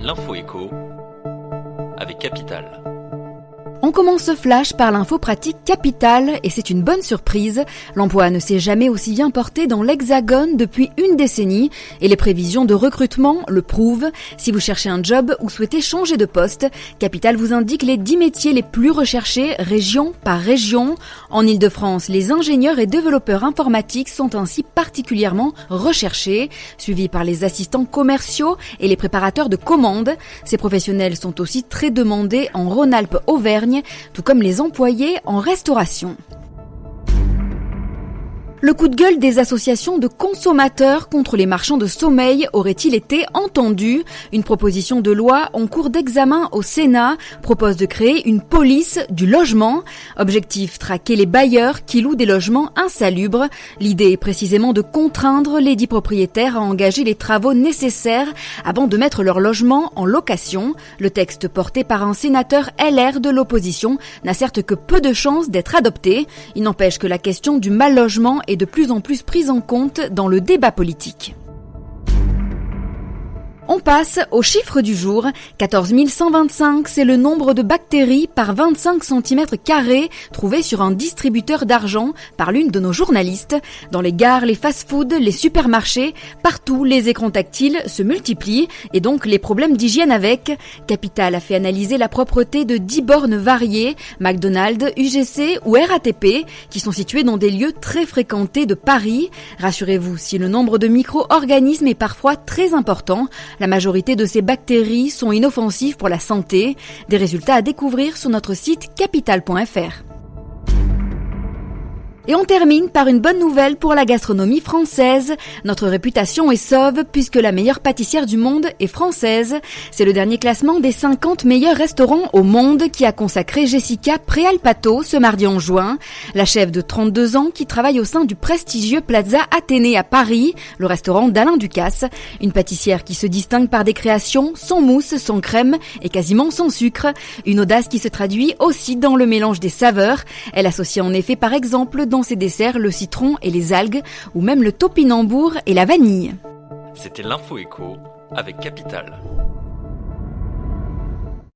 L'info écho avec Capital. On commence ce flash par l'info pratique Capital et c'est une bonne surprise. L'emploi ne s'est jamais aussi bien porté dans l'Hexagone depuis une décennie et les prévisions de recrutement le prouvent. Si vous cherchez un job ou souhaitez changer de poste, Capital vous indique les 10 métiers les plus recherchés région par région. En Île-de-France, les ingénieurs et développeurs informatiques sont ainsi particulièrement recherchés, suivis par les assistants commerciaux et les préparateurs de commandes. Ces professionnels sont aussi très demandés en Rhône-Alpes-Auvergne, tout comme les employés en restauration. Le coup de gueule des associations de consommateurs contre les marchands de sommeil aurait-il été entendu ? Une proposition de loi en cours d'examen au Sénat propose de créer une police du logement. Objectif, traquer les bailleurs qui louent des logements insalubres. L'idée est précisément de contraindre les dits propriétaires à engager les travaux nécessaires avant de mettre leur logement en location. Le texte porté par un sénateur LR de l'opposition n'a certes que peu de chances d'être adopté. Il n'empêche que la question du mal-logement est de plus en plus prise en compte dans le débat politique. On passe au chiffre du jour. 14 125, c'est le nombre de bactéries par 25 cm² trouvées sur un distributeur d'argent par l'une de nos journalistes. Dans les gares, les fast-foods, les supermarchés, partout les écrans tactiles se multiplient et donc les problèmes d'hygiène avec. Capital a fait analyser la propreté de 10 bornes variées, McDonald's, UGC ou RATP, qui sont situées dans des lieux très fréquentés de Paris. Rassurez-vous, si le nombre de micro-organismes est parfois très important, la majorité de ces bactéries sont inoffensives pour la santé. Des résultats à découvrir sur notre site capital.fr. Et on termine par une bonne nouvelle pour la gastronomie française. Notre réputation est sauve puisque la meilleure pâtissière du monde est française. C'est le dernier classement des 50 meilleurs restaurants au monde qui a consacré Jessica Prealpato ce mardi en juin. La chef de 32 ans qui travaille au sein du prestigieux Plaza Athénée à Paris, le restaurant d'Alain Ducasse. Une pâtissière qui se distingue par des créations sans mousse, sans crème et quasiment sans sucre. Une audace qui se traduit aussi dans le mélange des saveurs. Elle associe en effet par exemple dans ses desserts le citron et les algues, ou même le topinambour et la vanille. C'était l'info écho avec Capital.